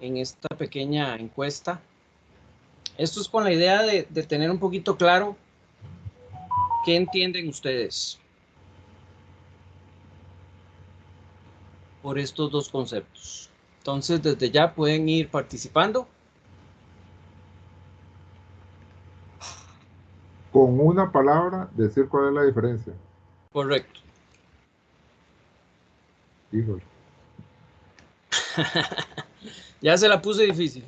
en esta pequeña encuesta. Esto es con la idea de tener un poquito claro qué entienden ustedes por estos dos conceptos. Entonces, desde ya pueden ir participando. Con una palabra, decir cuál es la diferencia. Correcto. Híjole. Ya se la puse difícil.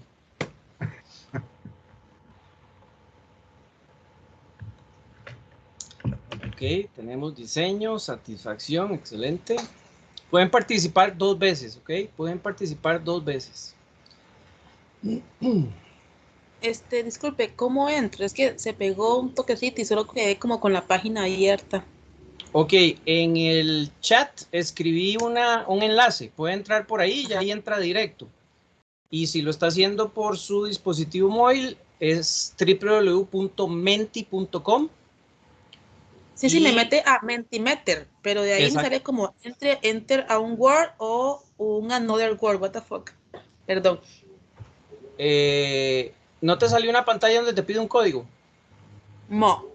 Ok, tenemos diseño, satisfacción, excelente. Pueden participar 2 veces, ¿ok? Pueden participar 2 veces. Disculpe, ¿cómo entro? Es que se pegó un toquecito y solo quedé como con la página abierta. Ok, en el chat escribí un enlace. Puede entrar por ahí y ahí entra directo. Y si lo está haciendo por su dispositivo móvil, es www.menti.com. Sí, me mete a Mentimeter, pero de ahí me sale como enter a un Word o un another Word, what the fuck. Perdón. ¿No te salió una pantalla donde te pide un código? No.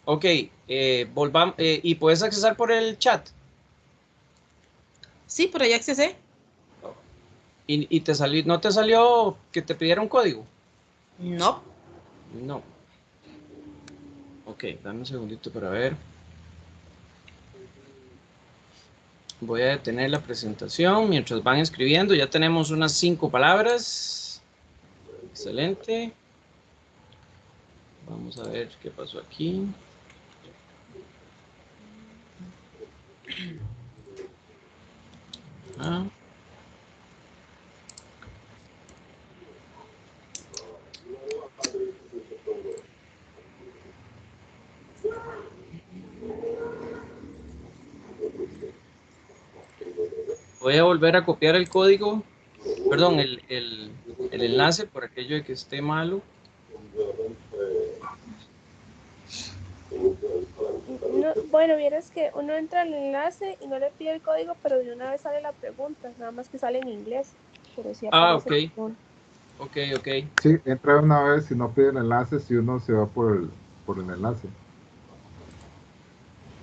Ok, volvamos, ¿y puedes accesar por el chat? Sí, pero ya accesé. ¿Y no te salió que te pidiera un código? No. No. Ok, dame un segundito para ver. Voy a detener la presentación mientras van escribiendo. Ya tenemos unas 5 palabras. Excelente. Vamos a ver qué pasó aquí. Ah. Voy a volver a copiar el código, perdón, el enlace por aquello de que esté malo. No, bueno, vieras que uno entra al enlace y no le pide el código, pero de una vez sale la pregunta, nada más que sale en inglés, pero sí aparece. Ok. Sí, entra una vez y no pide el enlace si uno se va por el enlace.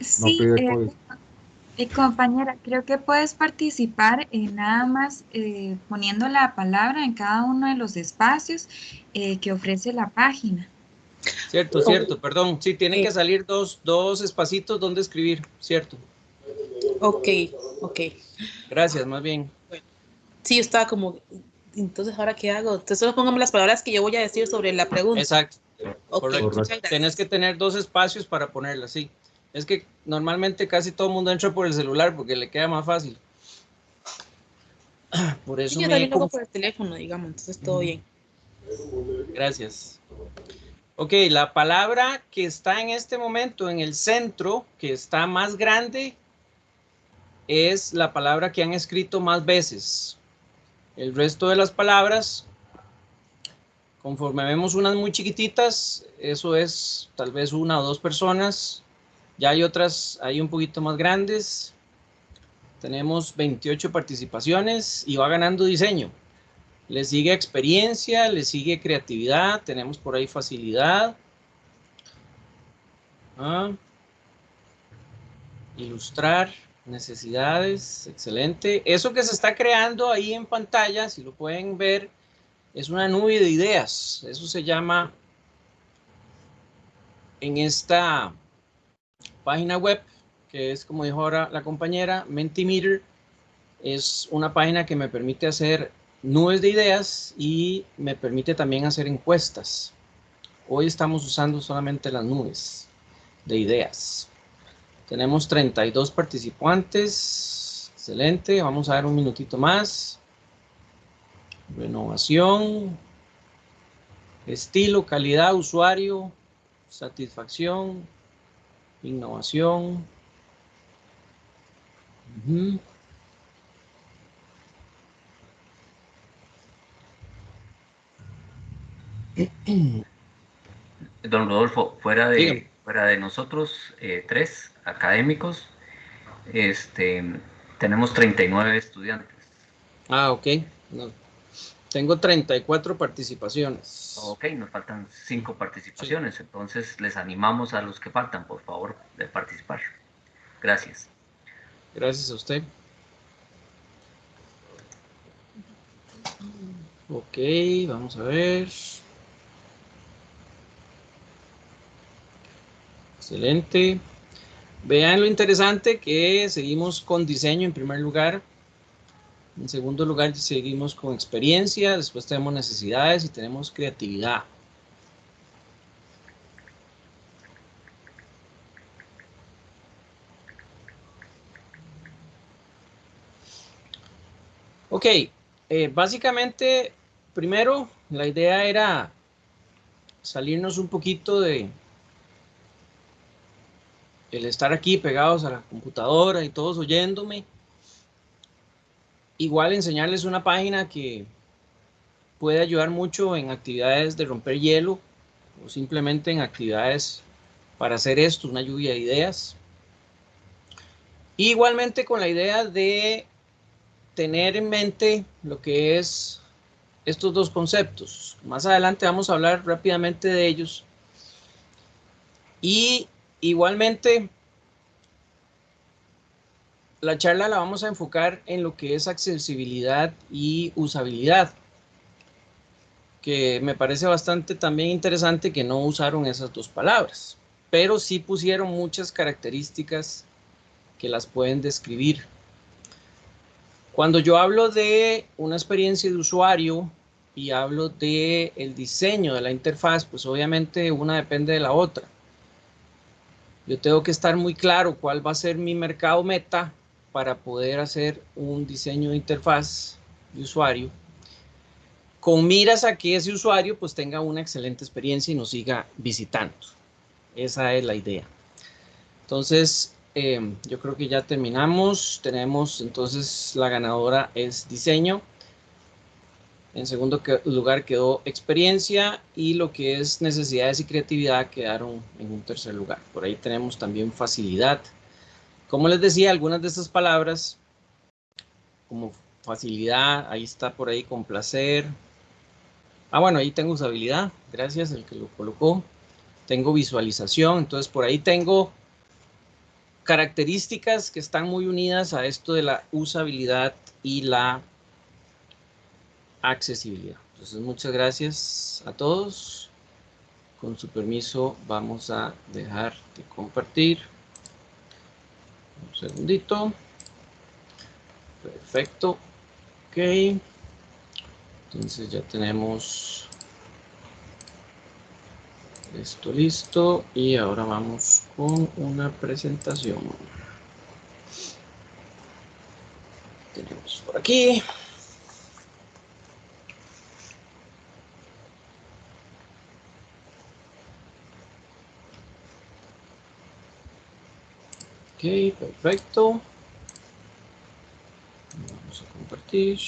Sí, no pide código. Compañera, creo que puedes participar nada más poniendo la palabra en cada uno de los espacios que ofrece la página. Cierto, perdón. Sí, tienen que salir dos espacitos donde escribir, cierto. Ok. Gracias, más bien. Sí, yo estaba como, entonces, ¿ahora qué hago? Entonces, solo póngame las palabras que yo voy a decir sobre la pregunta. Exacto. Okay, Correcto. Tienes que tener 2 espacios para ponerlas, sí. Es que normalmente casi todo el mundo entra por el celular porque le queda más fácil. Por eso yo también lo hago por el teléfono, digamos, entonces todo bien. Gracias. Ok, la palabra que está en este momento en el centro, que está más grande, es la palabra que han escrito más veces. El resto de las palabras, conforme vemos unas muy chiquititas, eso es tal vez 1 o 2 personas. Ya hay otras ahí un poquito más grandes. Tenemos 28 participaciones y va ganando diseño. Le sigue experiencia, le sigue creatividad, tenemos por ahí facilidad. Ilustrar, necesidades, excelente. Eso que se está creando ahí en pantalla, si lo pueden ver, es una nube de ideas. Eso se llama en esta página web, que es como dijo ahora la compañera, Mentimeter, es una página que me permite hacer nubes de ideas y me permite también hacer encuestas. Hoy estamos usando solamente las nubes de ideas. Tenemos 32 participantes. Excelente. Vamos a dar un minutito más. Renovación. Estilo, calidad, usuario, satisfacción, innovación. Don Rodolfo, fuera de nosotros 3 académicos, tenemos 39 estudiantes. Ah, ok. No. Tengo 34 participaciones. Ok, nos faltan 5 participaciones, entonces les animamos a los que faltan, por favor, de participar. Gracias. Gracias a usted. Ok, vamos a ver. Excelente. Vean lo interesante que seguimos con diseño en primer lugar. En segundo lugar seguimos con experiencia, después tenemos necesidades y tenemos creatividad. Ok, básicamente, primero la idea era salirnos un poquito de el estar aquí pegados a la computadora y todos oyéndome. Igual enseñarles una página que puede ayudar mucho en actividades de romper hielo o simplemente en actividades para hacer esto, una lluvia de ideas. Igualmente con la idea de tener en mente lo que es estos dos conceptos. Más adelante vamos a hablar rápidamente de ellos. Y igualmente la charla la vamos a enfocar en lo que es accesibilidad y usabilidad, que me parece bastante también interesante que no usaron esas dos palabras, pero sí pusieron muchas características que las pueden describir. Cuando yo hablo de una experiencia de usuario y hablo de el diseño de la interfaz, pues obviamente una depende de la otra. Yo tengo que estar muy claro cuál va a ser mi mercado meta para poder hacer un diseño de interfaz de usuario con miras a que ese usuario pues tenga una excelente experiencia y nos siga visitando. Esa es la idea. Entonces, yo creo que ya terminamos. Tenemos entonces la ganadora es diseño. En segundo lugar quedó experiencia y lo que es necesidades y creatividad quedaron en un tercer lugar. Por ahí tenemos también facilidad. Como les decía, algunas de estas palabras como facilidad, ahí está por ahí complacer. Ah, bueno, ahí tengo usabilidad, gracias el que lo colocó. Tengo visualización, entonces por ahí tengo características que están muy unidas a esto de la usabilidad y la accesibilidad. Entonces, muchas gracias a todos. Con su permiso, vamos a dejar de compartir. Un segundito. Perfecto. Ok. Entonces ya tenemos esto listo y ahora vamos con una presentación. Tenemos por aquí. Ok, perfecto. Vamos a compartir.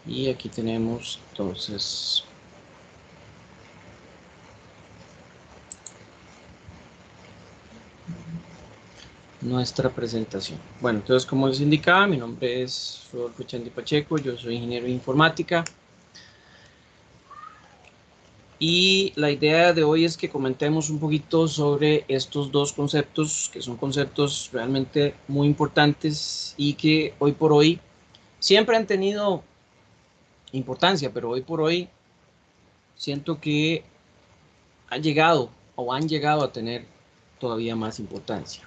Y aquí tenemos entonces nuestra presentación. Bueno, entonces como les indicaba, mi nombre es Rodolfo Chandy Pacheco, yo soy ingeniero de informática. Y la idea de hoy es que comentemos un poquito sobre estos dos conceptos, que son conceptos realmente muy importantes y que hoy por hoy siempre han tenido importancia, pero hoy por hoy siento que han llegado a tener todavía más importancia.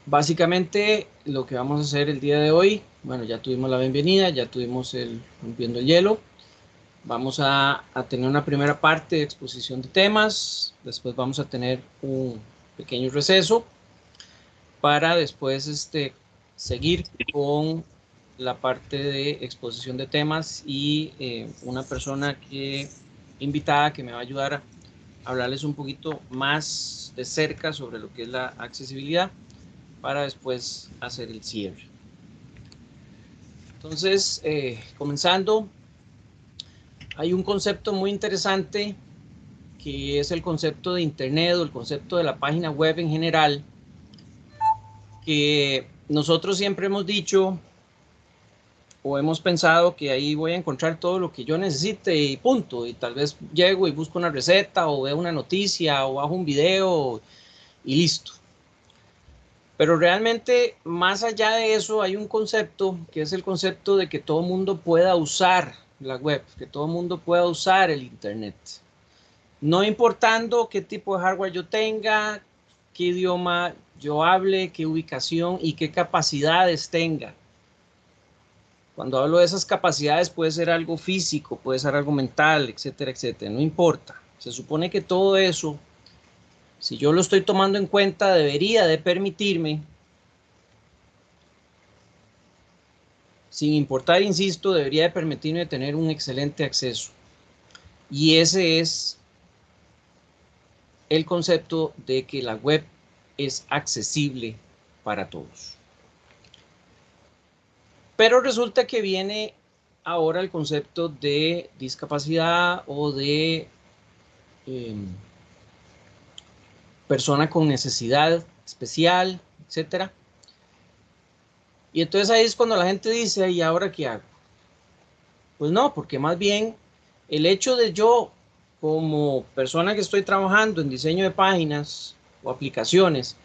Básicamente lo que vamos a hacer el día de hoy, bueno, ya tuvimos la bienvenida, ya tuvimos el rompiendo el hielo. Vamos a tener una primera parte de exposición de temas, después vamos a tener un pequeño receso para después seguir con la parte de exposición de temas y una persona invitada que me va a ayudar a hablarles un poquito más de cerca sobre lo que es la accesibilidad para después hacer el cierre. Entonces, comenzando, hay un concepto muy interesante que es el concepto de Internet o el concepto de la página web en general, que nosotros siempre hemos dicho o hemos pensado que ahí voy a encontrar todo lo que yo necesite y punto, y tal vez llego y busco una receta o veo una noticia o bajo un video y listo. Pero realmente más allá de eso hay un concepto que es el concepto de que todo mundo pueda usar la web, que todo mundo pueda usar el internet. No importando qué tipo de hardware yo tenga, qué idioma yo hable, qué ubicación y qué capacidades tenga. Cuando hablo de esas capacidades puede ser algo físico, puede ser algo mental, etcétera, etcétera. No importa. Se supone que todo eso, si yo lo estoy tomando en cuenta, debería de permitirme, sin importar, insisto, debería de permitirme tener un excelente acceso. Y ese es el concepto de que la web es accesible para todos. Pero resulta que viene ahora el concepto de discapacidad o de persona con necesidad especial, etcétera. Y entonces ahí es cuando la gente dice, ¿y ahora qué hago? Pues no, porque más bien el hecho de yo, como persona que estoy trabajando en diseño de páginas o aplicaciones,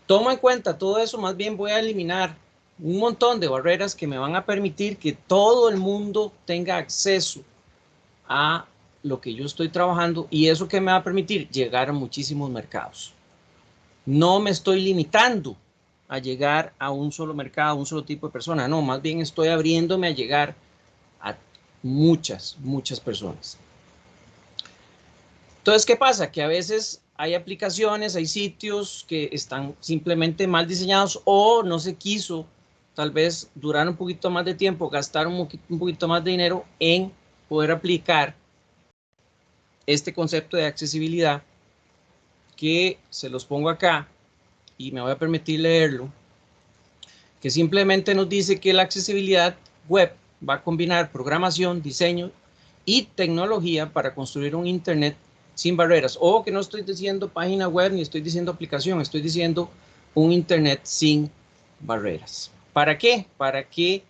tomo en cuenta todo eso, más bien voy a eliminar un montón de barreras que me van a permitir que todo el mundo tenga acceso a lo que yo estoy trabajando, y eso que me va a permitir llegar a muchísimos mercados. No me estoy limitando a llegar a un solo mercado, a un solo tipo de persona, no, más bien estoy abriéndome a llegar a muchas personas. Entonces, ¿qué pasa? Que a veces hay aplicaciones, hay sitios que están simplemente mal diseñados o no se quiso tal vez durar un poquito más de tiempo, gastar un poquito más de dinero en poder aplicar este concepto de accesibilidad, que se los pongo acá y me voy a permitir leerlo, que simplemente nos dice que la accesibilidad web va a combinar programación, diseño y tecnología para construir un internet sin barreras. O que no estoy diciendo página web ni estoy diciendo aplicación, estoy diciendo un internet sin barreras. ¿Para qué? Para que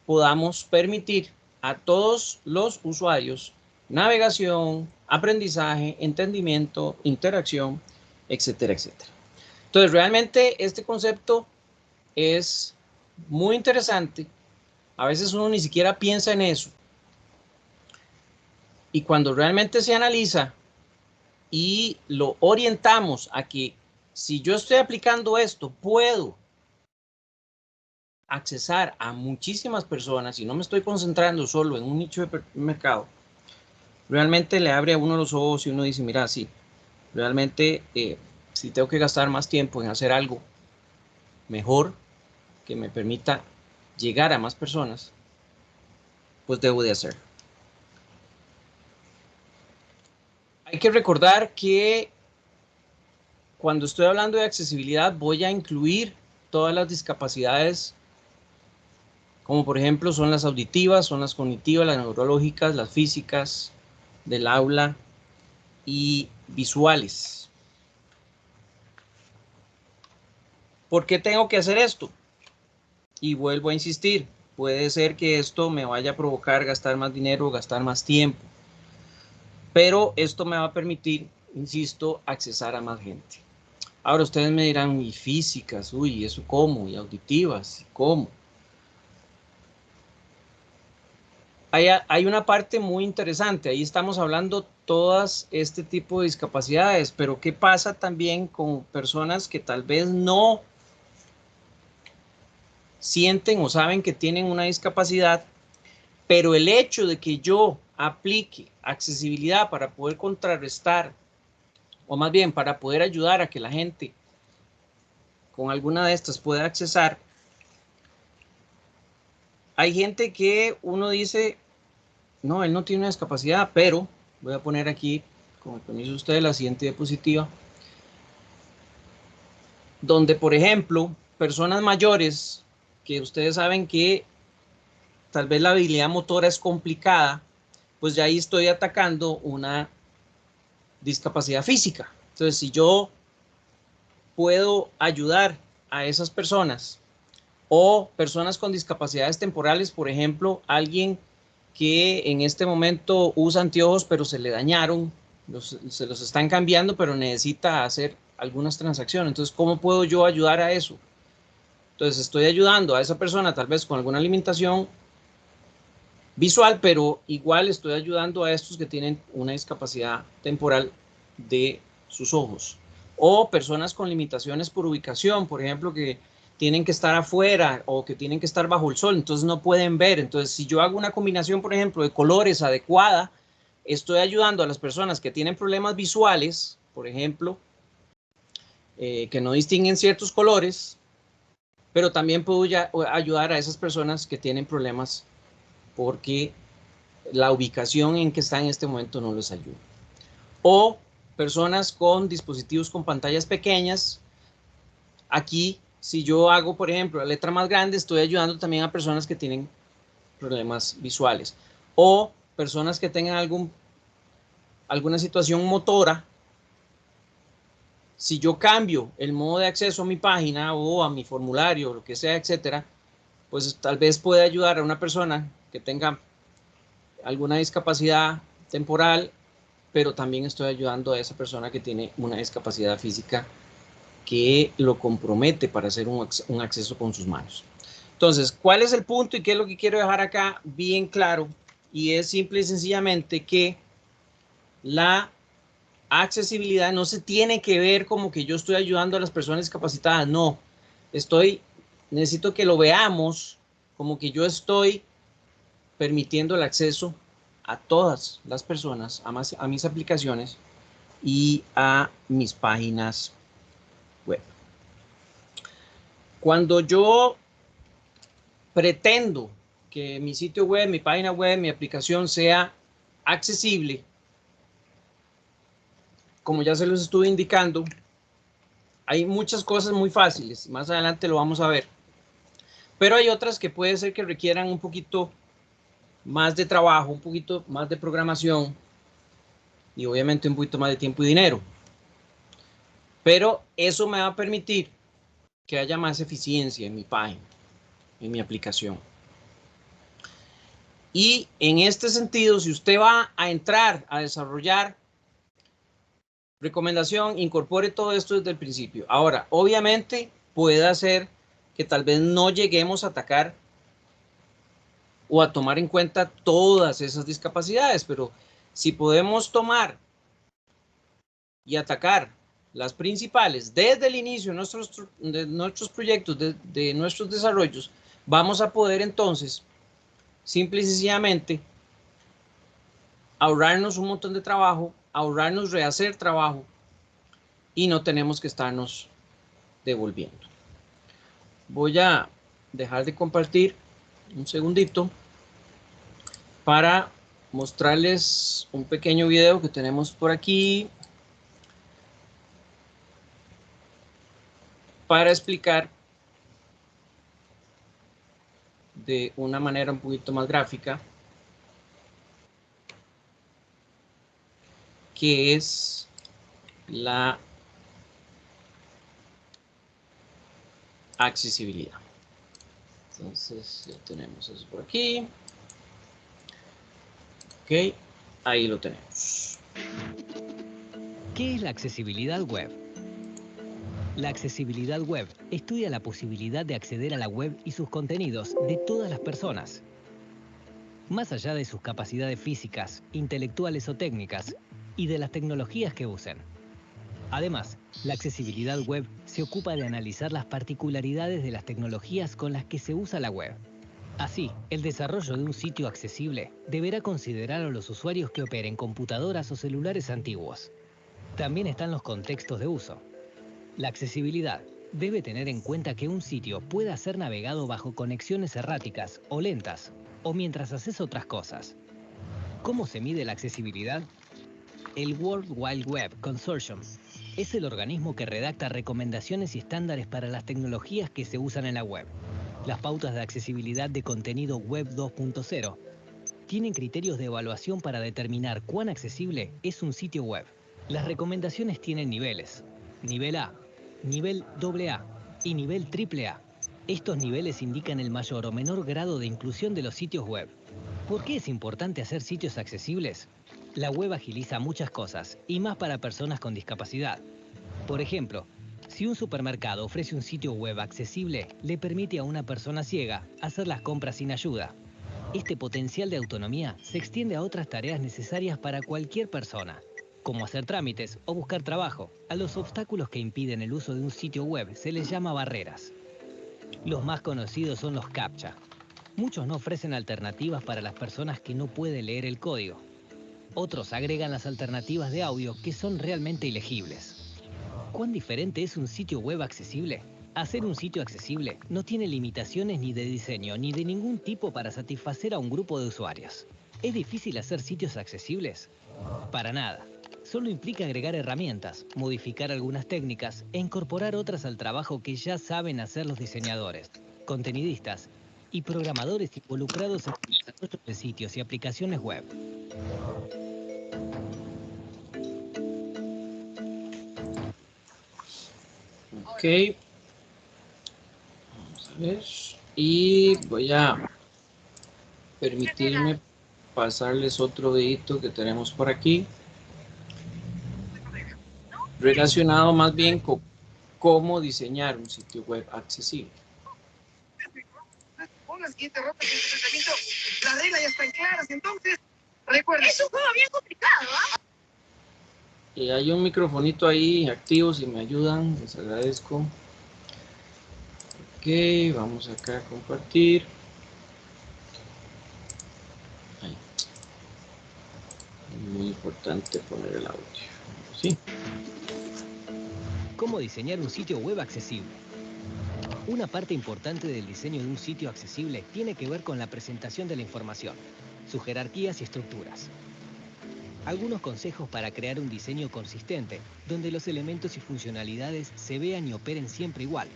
podamos permitir a todos los usuarios navegación, aprendizaje, entendimiento, interacción, etcétera, etcétera. Entonces, realmente este concepto es muy interesante. A veces uno ni siquiera piensa en eso. Y cuando realmente se analiza y lo orientamos a que si yo estoy aplicando esto, puedo accesar a muchísimas personas y no me estoy concentrando solo en un nicho de mercado, realmente le abre a uno los ojos y uno dice, mira, sí, realmente si tengo que gastar más tiempo en hacer algo mejor que me permita llegar a más personas, pues debo de hacerlo. Hay que recordar que cuando estoy hablando de accesibilidad voy a incluir todas las discapacidades, como por ejemplo son las auditivas, son las cognitivas, las neurológicas, las físicas, del aula y visuales. ¿Por qué tengo que hacer esto? Y vuelvo a insistir, puede ser que esto me vaya a provocar gastar más dinero, gastar más tiempo, pero esto me va a permitir, insisto, accesar a más gente. Ahora ustedes me dirán, y físicas, uy, ¿eso cómo? Y auditivas, ¿cómo? Hay una parte muy interesante, ahí estamos hablando todas este tipo de discapacidades, pero ¿qué pasa también con personas que tal vez no sienten o saben que tienen una discapacidad, pero el hecho de que yo aplique accesibilidad para poder contrarrestar, o más bien para poder ayudar a que la gente con alguna de estas pueda accesar, hay gente que uno dice, no, él no tiene una discapacidad, pero voy a poner aquí, con el permiso de ustedes, la siguiente diapositiva, donde, por ejemplo, personas mayores, que ustedes saben que tal vez la habilidad motora es complicada, pues ya ahí estoy atacando una discapacidad física. Entonces, si yo puedo ayudar a esas personas o personas con discapacidades temporales, por ejemplo, alguien que en este momento usa anteojos pero se le dañaron, se los están cambiando pero necesita hacer algunas transacciones. Entonces, ¿cómo puedo yo ayudar a eso? Entonces, estoy ayudando a esa persona tal vez con alguna limitación visual, pero igual estoy ayudando a estos que tienen una discapacidad temporal de sus ojos. O personas con limitaciones por ubicación, por ejemplo, que tienen que estar afuera o que tienen que estar bajo el sol, entonces no pueden ver. Entonces, si yo hago una combinación, por ejemplo, de colores adecuada, estoy ayudando a las personas que tienen problemas visuales, por ejemplo, que no distinguen ciertos colores, pero también puedo ayudar a esas personas que tienen problemas porque la ubicación en que están en este momento no les ayuda. O personas con dispositivos con pantallas pequeñas. Aquí, si yo hago, por ejemplo, la letra más grande, estoy ayudando también a personas que tienen problemas visuales. O personas que tengan alguna situación motora. Si yo cambio el modo de acceso a mi página o a mi formulario, lo que sea, etcétera, pues tal vez pueda ayudar a una persona que tenga alguna discapacidad temporal, pero también estoy ayudando a esa persona que tiene una discapacidad física que lo compromete para hacer un acceso con sus manos. Entonces, ¿cuál es el punto y qué es lo que quiero dejar acá bien claro? Y es simple y sencillamente que la accesibilidad no se tiene que ver como que yo estoy ayudando a las personas discapacitadas, no. Necesito que lo veamos como que yo estoy permitiendo el acceso a todas las personas, a mis aplicaciones y a mis páginas web. Cuando yo pretendo que mi sitio web, mi página web, mi aplicación sea accesible, como ya se los estuve indicando, hay muchas cosas muy fáciles, más adelante lo vamos a ver, pero hay otras que puede ser que requieran un poquito más de trabajo, un poquito más de programación y obviamente un poquito más de tiempo y dinero. Pero eso me va a permitir que haya más eficiencia en mi página, en mi aplicación. Y en este sentido, si usted va a entrar a desarrollar, recomendación, incorpore todo esto desde el principio. Ahora, obviamente puede hacer que tal vez no lleguemos a atacar o a tomar en cuenta todas esas discapacidades, pero si podemos tomar y atacar las principales desde el inicio de nuestros proyectos, de nuestros desarrollos, vamos a poder entonces simple y sencillamente ahorrarnos un montón de trabajo, ahorrarnos rehacer trabajo y no tenemos que estarnos devolviendo. Voy a dejar de compartir un segundito para mostrarles un pequeño video que tenemos por aquí para explicar de una manera un poquito más gráfica qué es la accesibilidad. Entonces ya tenemos eso por aquí. Ok, ahí lo tenemos. ¿Qué es la accesibilidad web? La accesibilidad web estudia la posibilidad de acceder a la web y sus contenidos de todas las personas. Más allá de sus capacidades físicas, intelectuales o técnicas, y de las tecnologías que usen. Además, la accesibilidad web se ocupa de analizar las particularidades de las tecnologías con las que se usa la web. Así, el desarrollo de un sitio accesible deberá considerar a los usuarios que operen computadoras o celulares antiguos. También están los contextos de uso. La accesibilidad debe tener en cuenta que un sitio pueda ser navegado bajo conexiones erráticas o lentas, o mientras haces otras cosas. ¿Cómo se mide la accesibilidad? El World Wide Web Consortium es el organismo que redacta recomendaciones y estándares para las tecnologías que se usan en la web. Las pautas de accesibilidad de contenido web 2.0 tienen criterios de evaluación para determinar cuán accesible es un sitio web. Las recomendaciones tienen niveles. Nivel A, nivel AA y nivel AAA. Estos niveles indican el mayor o menor grado de inclusión de los sitios web. ¿Por qué es importante hacer sitios accesibles? La web agiliza muchas cosas, y más para personas con discapacidad. Por ejemplo, si un supermercado ofrece un sitio web accesible, le permite a una persona ciega hacer las compras sin ayuda. Este potencial de autonomía se extiende a otras tareas necesarias para cualquier persona, como hacer trámites o buscar trabajo. A los obstáculos que impiden el uso de un sitio web se les llama barreras. Los más conocidos son los CAPTCHA. Muchos no ofrecen alternativas para las personas que no pueden leer el código. Otros agregan las alternativas de audio que son realmente ilegibles. ¿Cuán diferente es un sitio web accesible? Hacer un sitio accesible no tiene limitaciones ni de diseño ni de ningún tipo para satisfacer a un grupo de usuarios. ¿Es difícil hacer sitios accesibles? Para nada. Solo implica agregar herramientas, modificar algunas técnicas e incorporar otras al trabajo que ya saben hacer los diseñadores, contenidistas y programadores involucrados en el desarrollo de sitios y aplicaciones web. Ok. Vamos a ver. Y voy a permitirme pasarles otro dedito que tenemos por aquí. Relacionado más bien con cómo diseñar un sitio web accesible. Con la siguiente ronda de enfrentamiento, las reglas ya están claras, entonces, recuerden. Es un juego bien complicado, ¿ah? Y hay un microfonito ahí activo, si me ayudan, les agradezco. Ok, vamos acá a compartir. Ahí. Muy importante poner el audio. ¿Sí? ¿Cómo diseñar un sitio web accesible? Una parte importante del diseño de un sitio accesible tiene que ver con la presentación de la información, sus jerarquías y estructuras. Algunos consejos para crear un diseño consistente, donde los elementos y funcionalidades se vean y operen siempre igual.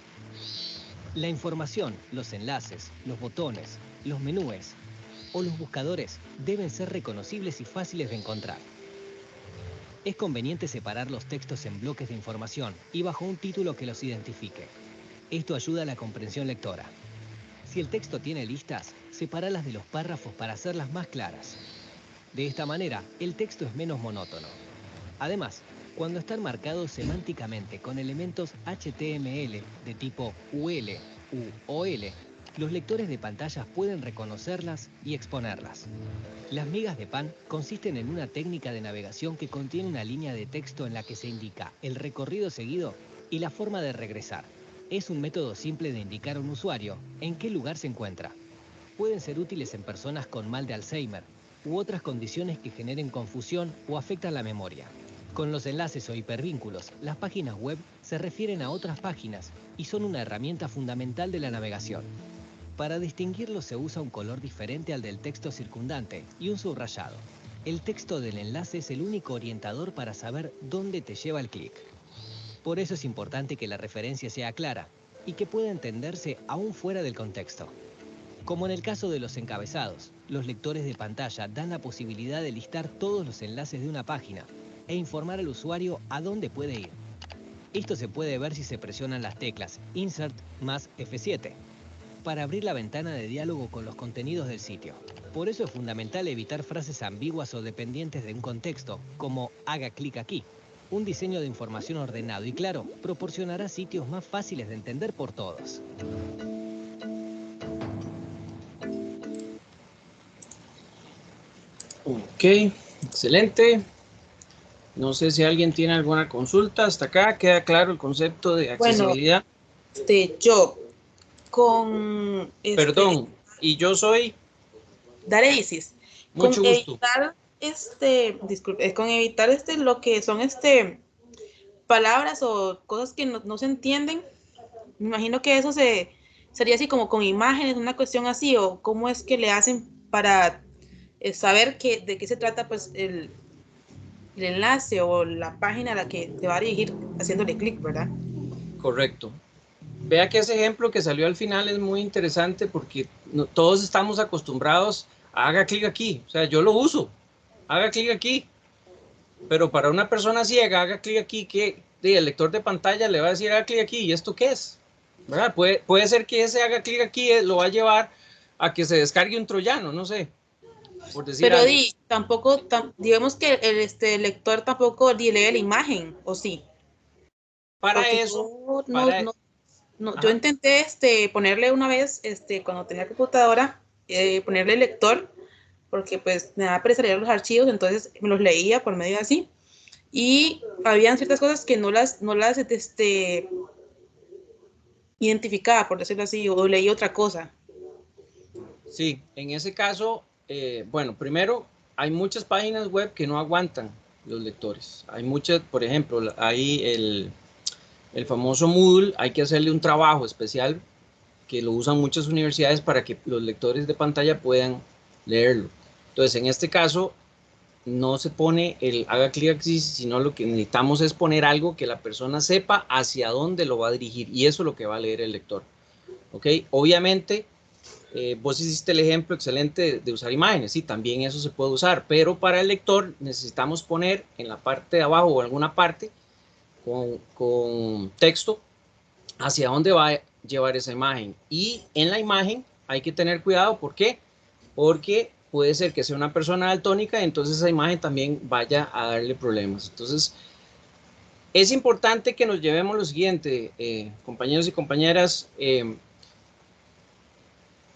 La información, los enlaces, los botones, los menúes o los buscadores deben ser reconocibles y fáciles de encontrar. Es conveniente separar los textos en bloques de información y bajo un título que los identifique. Esto ayuda a la comprensión lectora. Si el texto tiene listas, sepáralas de los párrafos para hacerlas más claras. De esta manera, el texto es menos monótono. Además, cuando están marcados semánticamente con elementos HTML de tipo UL, U o L, los lectores de pantallas pueden reconocerlas y exponerlas. Las migas de pan consisten en una técnica de navegación que contiene una línea de texto en la que se indica el recorrido seguido y la forma de regresar. Es un método simple de indicar a un usuario en qué lugar se encuentra. Pueden ser útiles en personas con mal de Alzheimer u otras condiciones que generen confusión o afectan la memoria. Con los enlaces o hipervínculos, las páginas web se refieren a otras páginas y son una herramienta fundamental de la navegación. Para distinguirlos se usa un color diferente al del texto circundante y un subrayado. El texto del enlace es el único orientador para saber dónde te lleva el clic. Por eso es importante que la referencia sea clara y que pueda entenderse aún fuera del contexto. Como en el caso de los encabezados, los lectores de pantalla dan la posibilidad de listar todos los enlaces de una página e informar al usuario a dónde puede ir. Esto se puede ver si se presionan las teclas Insert más F7 para abrir la ventana de diálogo con los contenidos del sitio. Por eso es fundamental evitar frases ambiguas o dependientes de un contexto, como haga clic aquí. Un diseño de información ordenado y claro proporcionará sitios más fáciles de entender por todos. Ok, excelente. No sé si alguien tiene alguna consulta. Hasta acá queda claro el concepto de accesibilidad. Bueno, yo con... Perdón, y yo soy... Dareisis. Mucho con gusto. Evitar, disculpe, con evitar lo que son palabras o cosas que no se entienden. Me imagino que eso sería así como con imágenes, una cuestión así, o cómo es que le hacen para saber de qué se trata pues el enlace o la página a la que te va a dirigir haciéndole clic, ¿verdad? Correcto. Vea que ese ejemplo que salió al final es muy interesante porque todos estamos acostumbrados a haga clic aquí. O sea, yo lo uso, haga clic aquí. Pero para una persona ciega, haga clic aquí, que el lector de pantalla le va a decir haga clic aquí. ¿Y esto qué es? ¿verdad? Puede ser que ese haga clic aquí, lo va a llevar a que se descargue un troyano, no sé, por decir Pero algo. tampoco, digamos que el lector tampoco lee la imagen, ¿o sí? Para Porque eso, yo ajá. intenté ponerle una vez, cuando tenía computadora, ponerle lector, porque pues me daba pereza leer los archivos, entonces me los leía por medio de así. Y habían ciertas cosas que no las identificaba, por decirlo así, o leí otra cosa. Sí, en ese caso, bueno, primero, hay muchas páginas web que no aguantan los lectores. Hay muchas, por ejemplo, hay el famoso Moodle, hay que hacerle un trabajo especial que lo usan muchas universidades para que los lectores de pantalla puedan leerlo. Entonces, en este caso, no se pone el haga clic aquí, sino lo que necesitamos es poner algo que la persona sepa hacia dónde lo va a dirigir, y eso es lo que va a leer el lector. ¿Ok? Obviamente, vos hiciste el ejemplo excelente de usar imágenes, sí, también eso se puede usar, pero para el lector necesitamos poner en la parte de abajo o alguna parte con texto hacia dónde va a llevar esa imagen. Y en la imagen hay que tener cuidado, ¿por qué? Porque puede ser que sea una persona daltónica y entonces esa imagen también vaya a darle problemas. Entonces, es importante que nos llevemos lo siguiente, compañeros y compañeras.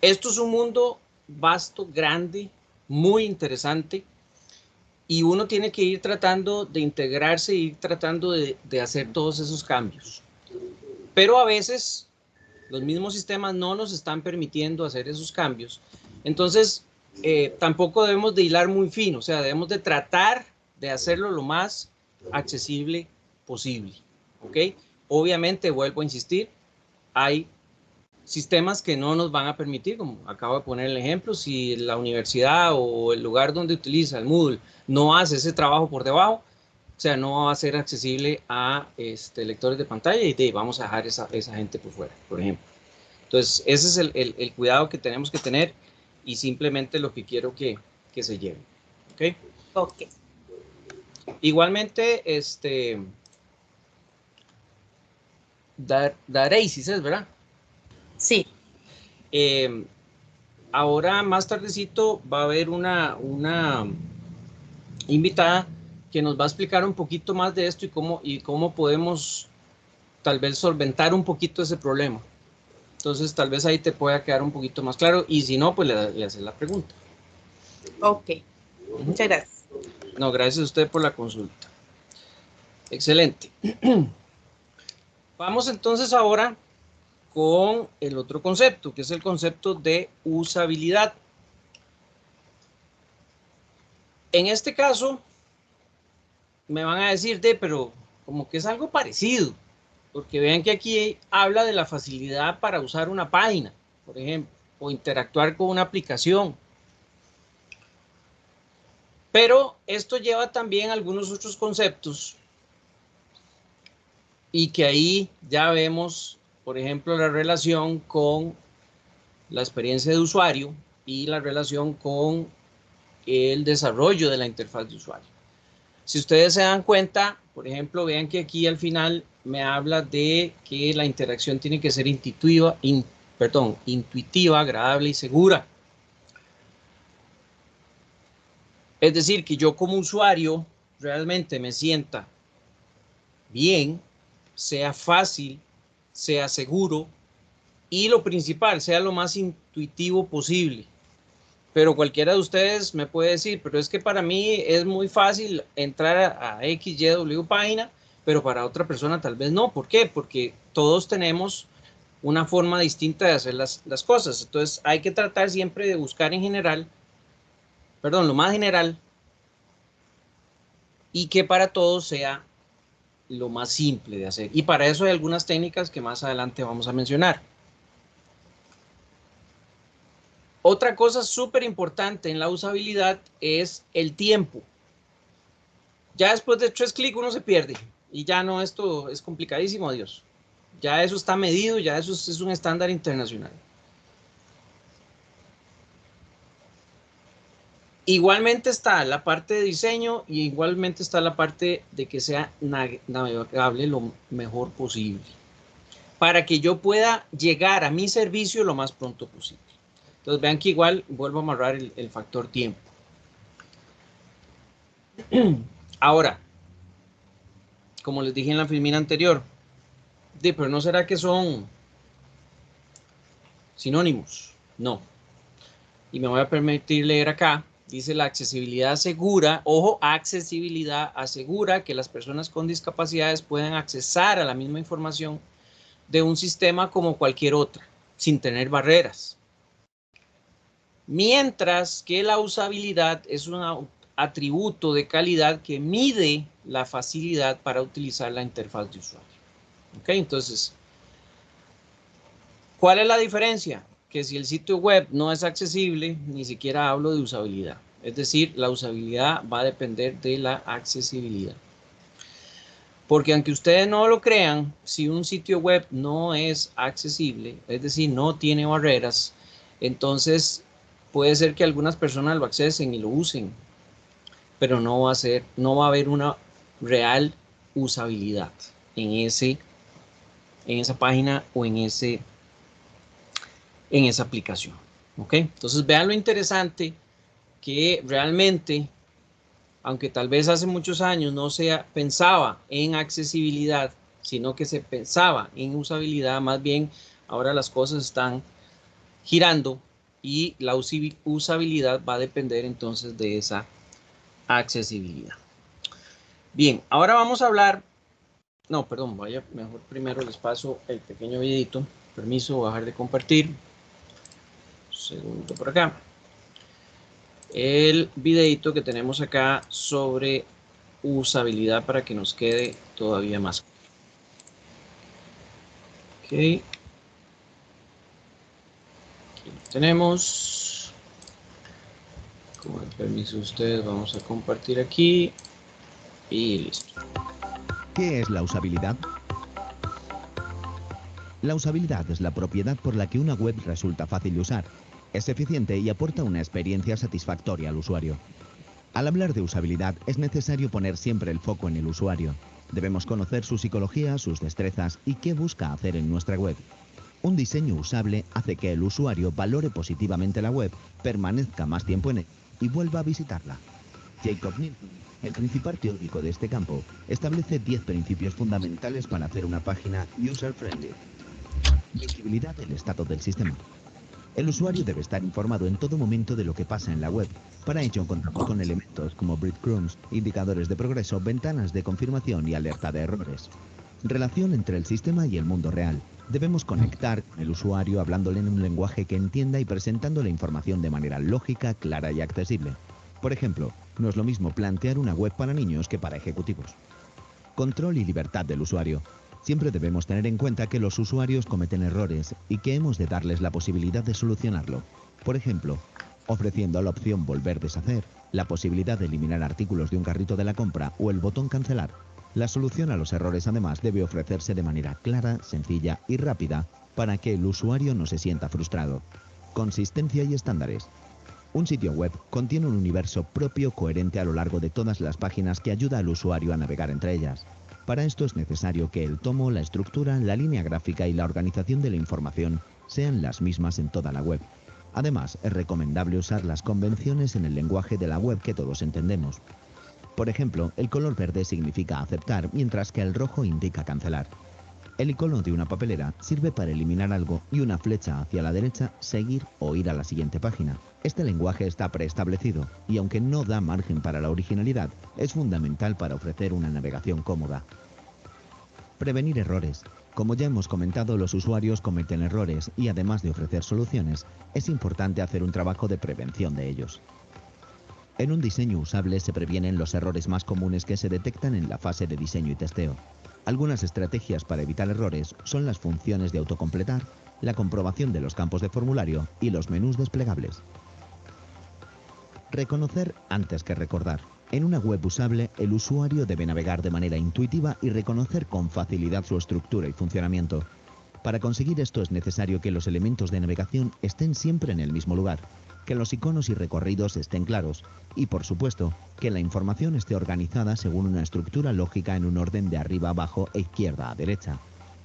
Esto es un mundo vasto, grande, muy interesante, y uno tiene que ir tratando de integrarse, ir tratando de hacer todos esos cambios. Pero a veces los mismos sistemas no nos están permitiendo hacer esos cambios. Entonces, tampoco debemos de hilar muy fino, o sea, debemos de tratar de hacerlo lo más accesible posible, ¿ok? Obviamente, vuelvo a insistir, hay sistemas que no nos van a permitir, como acabo de poner el ejemplo, si la universidad o el lugar donde utiliza el Moodle no hace ese trabajo por debajo, o sea, no va a ser accesible a lectores de pantalla y vamos a dejar esa gente por fuera, por ejemplo. Entonces, ese es el cuidado que tenemos que tener y simplemente lo que quiero que se lleven. ¿Ok? Ok. Igualmente, Dareisis es, ¿verdad? Sí. Ahora, más tardecito, va a haber una invitada que nos va a explicar un poquito más de esto y cómo podemos tal vez solventar un poquito ese problema. Entonces, tal vez ahí te pueda quedar un poquito más claro, y si no, pues le haces la pregunta. Ok. Muchas gracias. No, gracias a usted por la consulta. Excelente. Vamos entonces ahora con el otro concepto, que es el concepto de usabilidad. En este caso, me van a decir, pero como que es algo parecido, porque vean que aquí habla de la facilidad para usar una página, por ejemplo, o interactuar con una aplicación. Pero esto lleva también algunos otros conceptos y que ahí ya vemos, por ejemplo, la relación con la experiencia de usuario y la relación con el desarrollo de la interfaz de usuario. Si ustedes se dan cuenta, por ejemplo, vean que aquí al final me habla de que la interacción tiene que ser intuitiva, agradable y segura. Es decir, que yo como usuario realmente me sienta bien, sea fácil, sea seguro y lo principal, sea lo más intuitivo posible. Pero cualquiera de ustedes me puede decir, pero es que para mí es muy fácil entrar a XYW página, pero para otra persona tal vez no. ¿Por qué? Porque todos tenemos una forma distinta de hacer las cosas. Entonces hay que tratar siempre de buscar en general, lo más general, y que para todos sea lo más simple de hacer. Y para eso hay algunas técnicas que más adelante vamos a mencionar. Otra cosa súper importante en la usabilidad es el tiempo. Ya después de 3 clics uno se pierde y ya no, esto es complicadísimo, adiós. Ya eso está medido, ya eso es un estándar internacional. Igualmente está la parte de diseño y igualmente está la parte de que sea navegable lo mejor posible. para que yo pueda llegar a mi servicio lo más pronto posible. Entonces vean que igual vuelvo a amarrar el factor tiempo. Ahora, como les dije en la filmina anterior, pero ¿no será que son sinónimos? No. Y me voy a permitir leer acá. Dice: la accesibilidad asegura, ojo, accesibilidad asegura que las personas con discapacidades puedan accesar a la misma información de un sistema como cualquier otra, sin tener barreras. Mientras que la usabilidad es un atributo de calidad que mide la facilidad para utilizar la interfaz de usuario. Ok, entonces, ¿cuál es la diferencia? Que si el sitio web no es accesible, ni siquiera hablo de usabilidad. Es decir, la usabilidad va a depender de la accesibilidad. Porque aunque ustedes no lo crean, si un sitio web no es accesible, es decir, no tiene barreras, entonces puede ser que algunas personas lo accesen y lo usen, pero no va a haber una real usabilidad en esa página o en esa aplicación. ¿Ok? Entonces vean lo interesante que realmente, aunque tal vez hace muchos años no se pensaba en accesibilidad, sino que se pensaba en usabilidad, más bien ahora las cosas están girando y la usabilidad va a depender entonces de esa accesibilidad. Bien, ahora vamos a hablar, no, perdón, vaya, mejor primero les paso el pequeño videito. Permiso, bajar de compartir. Un segundo por acá. El videito que tenemos acá sobre usabilidad para que nos quede todavía más. Ok. Aquí lo tenemos. Con el permiso de ustedes vamos a compartir aquí. Y listo. ¿Qué es la usabilidad? La usabilidad es la propiedad por la que una web resulta fácil de usar, es eficiente y aporta una experiencia satisfactoria al usuario. Al hablar de usabilidad es necesario poner siempre el foco en el usuario. Debemos conocer su psicología, sus destrezas y qué busca hacer en nuestra web. Un diseño usable hace que el usuario valore positivamente la web, permanezca más tiempo en ella y vuelva a visitarla. Jacob Nielsen, el principal teórico de este campo, establece 10 principios fundamentales para hacer una página user-friendly. Visibilidad del estado del sistema. El usuario debe estar informado en todo momento de lo que pasa en la web. Para ello contamos con elementos como breadcrumbs, indicadores de progreso, ventanas de confirmación y alerta de errores. Relación entre el sistema y el mundo real. Debemos conectar con el usuario hablándole en un lenguaje que entienda y presentando la información de manera lógica, clara y accesible. Por ejemplo, no es lo mismo plantear una web para niños que para ejecutivos. Control y libertad del usuario. Siempre debemos tener en cuenta que los usuarios cometen errores y que hemos de darles la posibilidad de solucionarlo. Por ejemplo, ofreciendo la opción volver a deshacer, la posibilidad de eliminar artículos de un carrito de la compra o el botón cancelar. La solución a los errores además debe ofrecerse de manera clara, sencilla y rápida para que el usuario no se sienta frustrado. Consistencia y estándares. Un sitio web contiene un universo propio coherente a lo largo de todas las páginas que ayuda al usuario a navegar entre ellas. Para esto es necesario que el tomo, la estructura, la línea gráfica y la organización de la información sean las mismas en toda la web. Además, es recomendable usar las convenciones en el lenguaje de la web que todos entendemos. Por ejemplo, el color verde significa aceptar, mientras que el rojo indica cancelar. El icono de una papelera sirve para eliminar algo y una flecha hacia la derecha, seguir o ir a la siguiente página. Este lenguaje está preestablecido y aunque no da margen para la originalidad, es fundamental para ofrecer una navegación cómoda. Prevenir errores. Como ya hemos comentado, los usuarios cometen errores y además de ofrecer soluciones, es importante hacer un trabajo de prevención de ellos. En un diseño usable se previenen los errores más comunes que se detectan en la fase de diseño y testeo. Algunas estrategias para evitar errores son las funciones de autocompletar, la comprobación de los campos de formulario y los menús desplegables. Reconocer antes que recordar. En una web usable, el usuario debe navegar de manera intuitiva y reconocer con facilidad su estructura y funcionamiento. Para conseguir esto es necesario que los elementos de navegación estén siempre en el mismo lugar, que los iconos y recorridos estén claros y, por supuesto, que la información esté organizada según una estructura lógica en un orden de arriba a abajo e izquierda a derecha.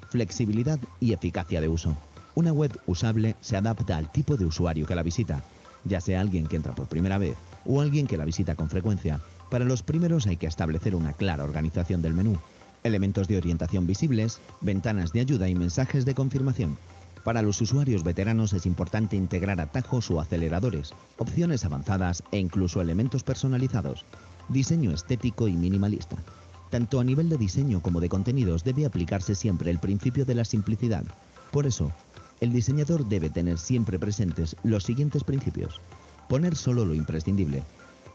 flexibilidad y eficacia de uso. Una web usable se adapta al tipo de usuario que la visita, ya sea alguien que entra por primera vez o alguien que la visita con frecuencia. Para los primeros hay que establecer una clara organización del menú, elementos de orientación visibles, ventanas de ayuda y mensajes de confirmación. Para los usuarios veteranos es importante integrar atajos o aceleradores, opciones avanzadas e incluso elementos personalizados. Diseño estético y minimalista. Tanto a nivel de diseño como de contenidos debe aplicarse siempre el principio de la simplicidad. Por eso, el diseñador debe tener siempre presentes los siguientes principios. Poner solo lo imprescindible.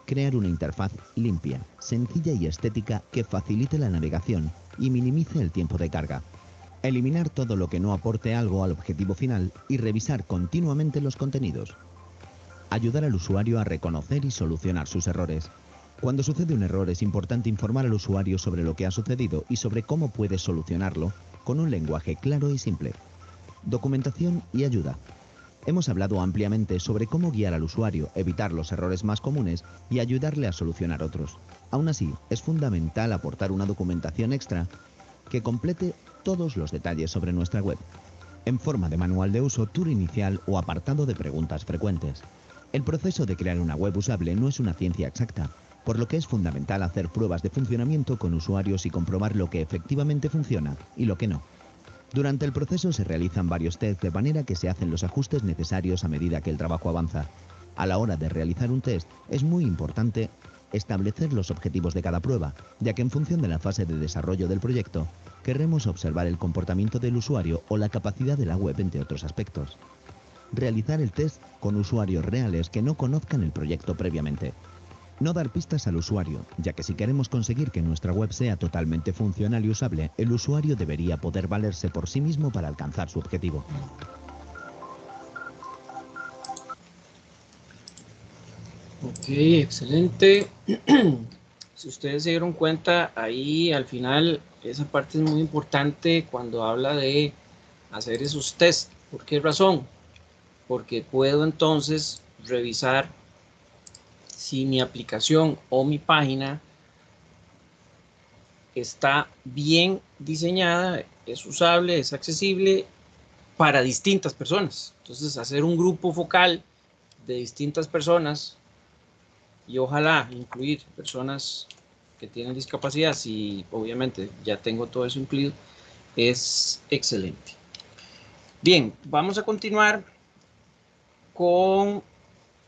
Crear una interfaz limpia, sencilla y estética que facilite la navegación y minimice el tiempo de carga. Eliminar todo lo que no aporte algo al objetivo final y revisar continuamente los contenidos. Ayudar al usuario a reconocer y solucionar sus errores. Cuando sucede un error es importante informar al usuario sobre lo que ha sucedido y sobre cómo puede solucionarlo con un lenguaje claro y simple. Documentación y ayuda. Hemos hablado ampliamente sobre cómo guiar al usuario, evitar los errores más comunes y ayudarle a solucionar otros. Aún así, es fundamental aportar una documentación extra que complete todos los detalles sobre nuestra web, en forma de manual de uso, tour inicial o apartado de preguntas frecuentes. El proceso de crear una web usable no es una ciencia exacta, por lo que es fundamental hacer pruebas de funcionamiento con usuarios y comprobar lo que efectivamente funciona y lo que no. Durante el proceso se realizan varios tests de manera que se hacen los ajustes necesarios a medida que el trabajo avanza. A la hora de realizar un test es muy importante establecer los objetivos de cada prueba, ya que en función de la fase de desarrollo del proyecto, querremos observar el comportamiento del usuario o la capacidad de la web, entre otros aspectos. Realizar el test con usuarios reales que no conozcan el proyecto previamente. No dar pistas al usuario, ya que si queremos conseguir que nuestra web sea totalmente funcional y usable, el usuario debería poder valerse por sí mismo para alcanzar su objetivo. Ok, excelente. Si ustedes se dieron cuenta, ahí al final esa parte es muy importante cuando habla de hacer esos tests. ¿Por qué razón? Porque puedo entonces revisar si mi aplicación o mi página está bien diseñada, es usable, es accesible para distintas personas. Entonces, hacer un grupo focal de distintas personas y ojalá incluir personas que tienen discapacidad, si obviamente ya tengo todo eso incluido, es excelente. Bien, vamos a continuar con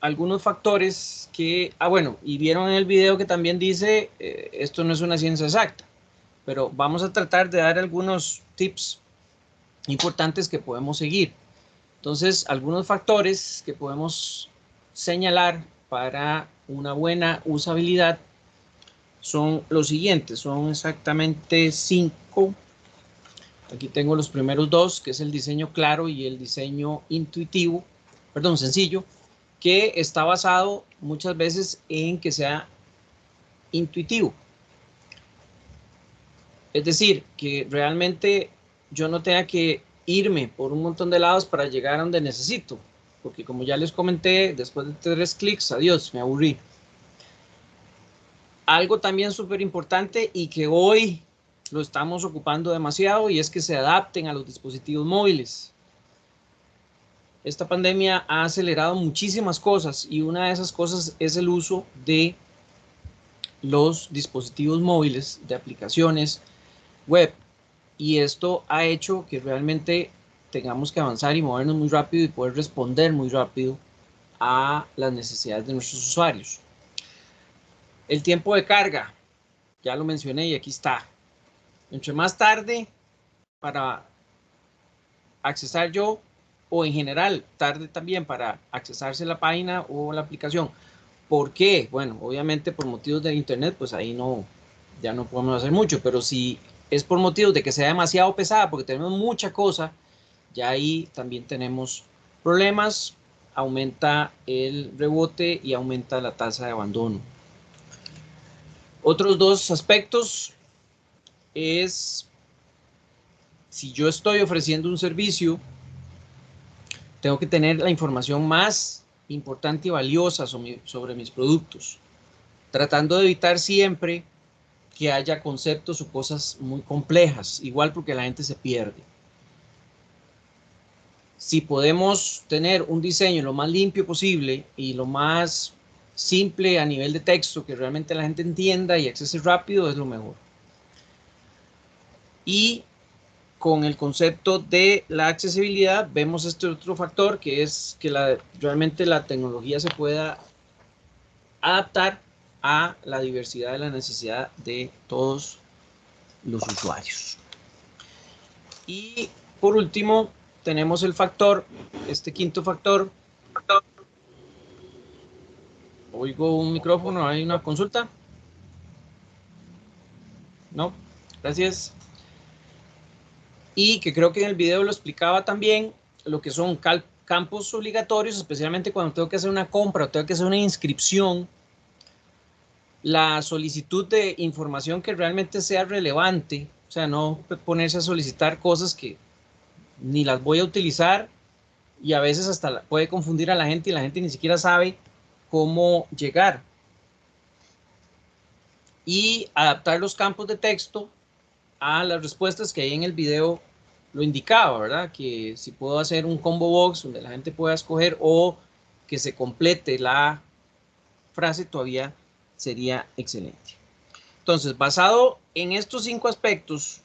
algunos factores que, bueno, y vieron en el video que también dice, esto no es una ciencia exacta, pero vamos a tratar de dar algunos tips importantes que podemos seguir. Entonces, algunos factores que podemos señalar para una buena usabilidad son los siguientes, son exactamente 5. Aquí tengo los primeros 2, que es el diseño claro y el diseño intuitivo, perdón, sencillo, que está basado muchas veces en que sea intuitivo. Es decir, que realmente yo no tenga que irme por un montón de lados para llegar a donde necesito, porque como ya les comenté, después de 3 clics, adiós, me aburrí. Algo también súper importante y que hoy lo estamos ocupando demasiado y es que se adapten a los dispositivos móviles. Esta pandemia ha acelerado muchísimas cosas y una de esas cosas es el uso de los dispositivos móviles, de aplicaciones web. Y esto ha hecho que realmente tengamos que avanzar y movernos muy rápido y poder responder muy rápido a las necesidades de nuestros usuarios. El tiempo de carga, ya lo mencioné y aquí está. Entre más tarde para accesar yo, o en general tarde también para accesarse la página o la aplicación. ¿Por qué? Bueno, obviamente por motivos de internet, pues ahí no, ya no podemos hacer mucho, pero si es por motivos de que sea demasiado pesada, porque tenemos mucha cosa, ya ahí también tenemos problemas, aumenta el rebote y aumenta la tasa de abandono. Otros 2 aspectos es, si yo estoy ofreciendo un servicio, tengo que tener la información más importante y valiosa sobre mis productos, tratando de evitar siempre que haya conceptos o cosas muy complejas, igual porque la gente se pierde. si podemos tener un diseño lo más limpio posible y lo más simple a nivel de texto, que realmente la gente entienda y accese rápido, es lo mejor. Y con el concepto de la accesibilidad, vemos este otro factor, que es que realmente la tecnología se pueda adaptar a la diversidad de la necesidad de todos los usuarios. Y por último, tenemos el factor, este quinto factor. Oigo un micrófono, ¿hay una consulta? No, gracias. Y que creo que en el video lo explicaba también, lo que son campos obligatorios, especialmente cuando tengo que hacer una compra o tengo que hacer una inscripción. La solicitud de información que realmente sea relevante, o sea, no ponerse a solicitar cosas que ni las voy a utilizar y a veces hasta puede confundir a la gente y la gente ni siquiera sabe cómo llegar. Y adaptar los campos de texto a las respuestas que ahí en el video lo indicaba, ¿verdad? Que si puedo hacer un combo box donde la gente pueda escoger o que se complete la frase, todavía sería excelente. Entonces, basado en estos 5 aspectos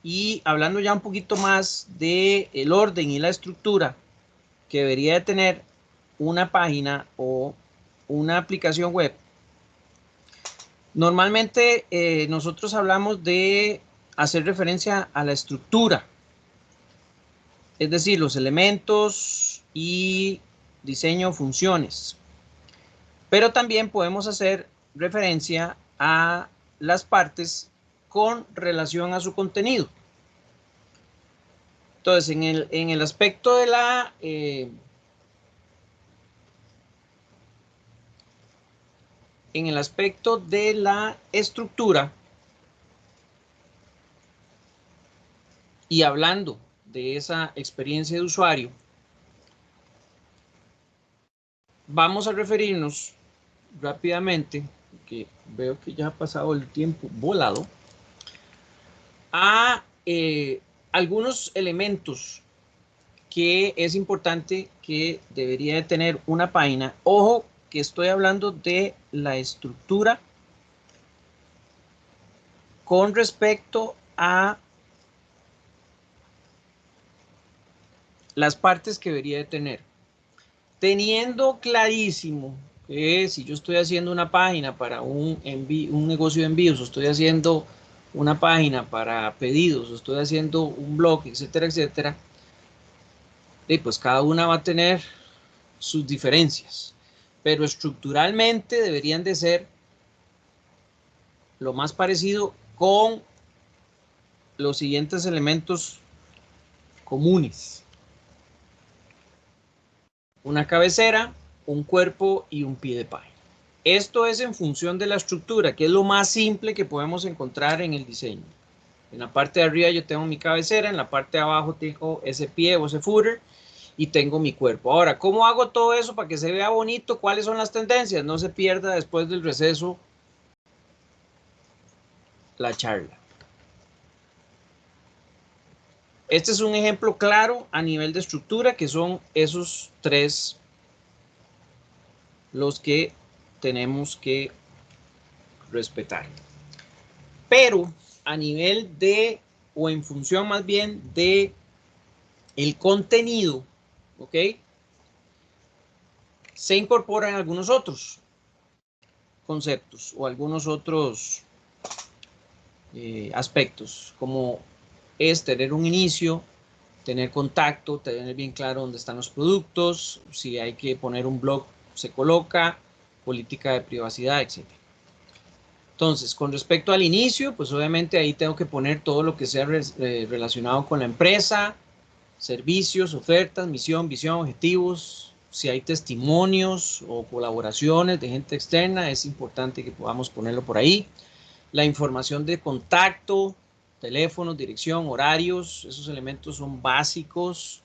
y hablando ya un poquito más del orden y la estructura que debería de tener una página o una aplicación web, normalmente nosotros hablamos de hacer referencia a la estructura, es decir, los elementos y diseño, funciones. Pero también podemos hacer referencia a las partes con relación a su contenido. Entonces, en el aspecto de la estructura y hablando de esa experiencia de usuario, vamos a referirnos rápidamente, que veo que ya ha pasado el tiempo volado, a algunos elementos que es importante que debería de tener una página. Ojo, que estoy hablando de la estructura con respecto a las partes que debería de tener. Teniendo clarísimo que si yo estoy haciendo una página para un negocio de envíos, o estoy haciendo una página para pedidos, o estoy haciendo un blog, etcétera, etcétera, y pues cada una va a tener sus diferencias, pero estructuralmente deberían de ser lo más parecido con los siguientes elementos comunes: una cabecera, un cuerpo y un pie de página. Esto es en función de la estructura, que es lo más simple que podemos encontrar en el diseño. En la parte de arriba yo tengo mi cabecera, en la parte de abajo tengo ese pie o ese footer y tengo mi cuerpo. Ahora, ¿cómo hago todo eso para que se vea bonito? ¿Cuáles son las tendencias? No se pierda después del receso la charla. Este es un ejemplo claro a nivel de estructura, que son esos 3 los que tenemos que respetar. Pero a nivel de, o en función más bien de el contenido, ¿ok? Se incorporan algunos otros conceptos o algunos otros aspectos, como es tener un inicio, tener contacto, tener bien claro dónde están los productos, si hay que poner un blog se coloca, política de privacidad, etc. Entonces, con respecto al inicio, pues obviamente ahí tengo que poner todo lo que sea relacionado con la empresa, servicios, ofertas, misión, visión, objetivos. Si hay testimonios o colaboraciones de gente externa, es importante que podamos ponerlo por ahí. La información de contacto, teléfonos, dirección, horarios, esos elementos son básicos.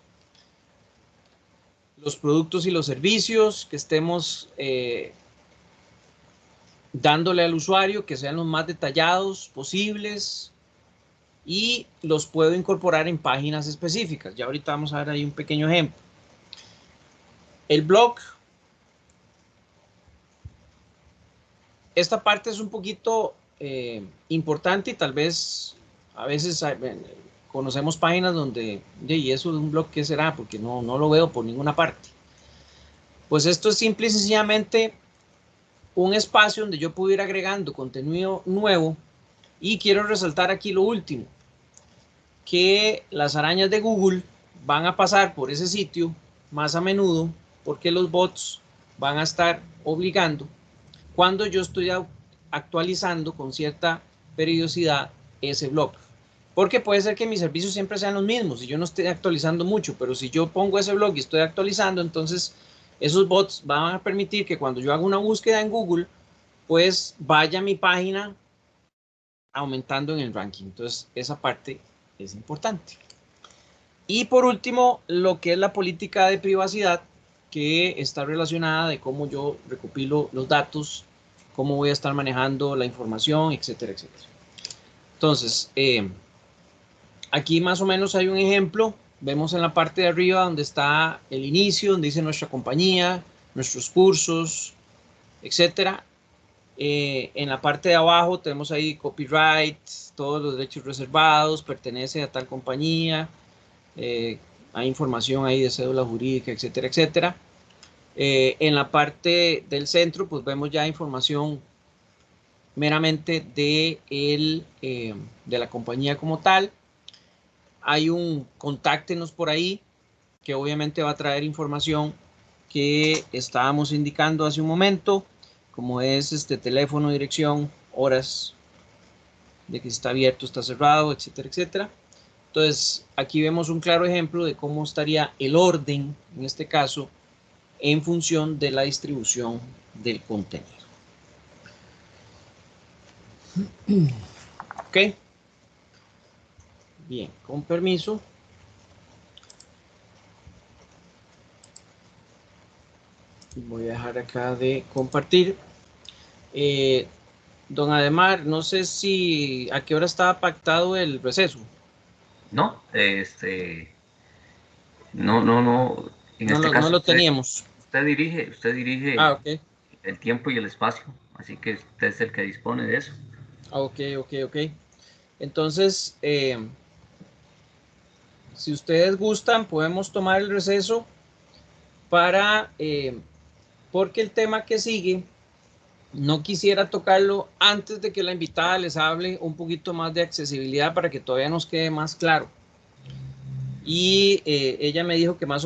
Los productos y los servicios que estemos dándole al usuario, que sean los más detallados posibles. y los puedo incorporar en páginas específicas. Ya ahorita vamos a ver ahí un pequeño ejemplo. El blog, esta parte es un poquito importante y tal vez a veces conocemos páginas donde, y eso de un blog, ¿qué será? Porque no lo veo por ninguna parte. Pues esto es simple y sencillamente un espacio donde yo puedo ir agregando contenido nuevo. Y quiero resaltar aquí lo último, que las arañas de Google van a pasar por ese sitio más a menudo porque los bots van a estar obligando cuando yo estoy actualizando con cierta periodicidad ese blog. Porque puede ser que mis servicios siempre sean los mismos y yo no esté actualizando mucho, pero si yo pongo ese blog y estoy actualizando, entonces esos bots van a permitir que cuando yo haga una búsqueda en Google, pues vaya a mi página aumentando en el ranking. Entonces esa parte es importante. Y por último, lo que es la política de privacidad, que está relacionada de cómo yo recopilo los datos, cómo voy a estar manejando la información, etcétera, etcétera. Entonces, aquí más o menos hay un ejemplo. Vemos en la parte de arriba donde está el inicio, donde dice nuestra compañía, nuestros cursos, etcétera. En la parte de abajo tenemos ahí copyright, todos los derechos reservados, pertenece a tal compañía, hay información ahí de cédula jurídica, etcétera, etcétera. En la parte del centro pues vemos ya información meramente de la compañía como tal. Hay un contáctenos por ahí que obviamente va a traer información que estábamos indicando hace un momento, como es teléfono, dirección, horas de que está abierto, está cerrado, etcétera, etcétera. Entonces, aquí vemos un claro ejemplo de cómo estaría el orden, en este caso, en función de la distribución del contenido. Ok. Bien, con permiso. Voy a dejar acá de compartir. Don Ademar, no sé si a qué hora estaba pactado el receso. No, no. En este caso, no lo teníamos. Usted dirige Ok. el tiempo y el espacio, así que usted es el que dispone de eso. Ok. Entonces, si ustedes gustan, podemos tomar el receso para, porque el tema que sigue, no quisiera tocarlo antes de que la invitada les hable un poquito más de accesibilidad para que todavía nos quede más claro. Y ella me dijo que más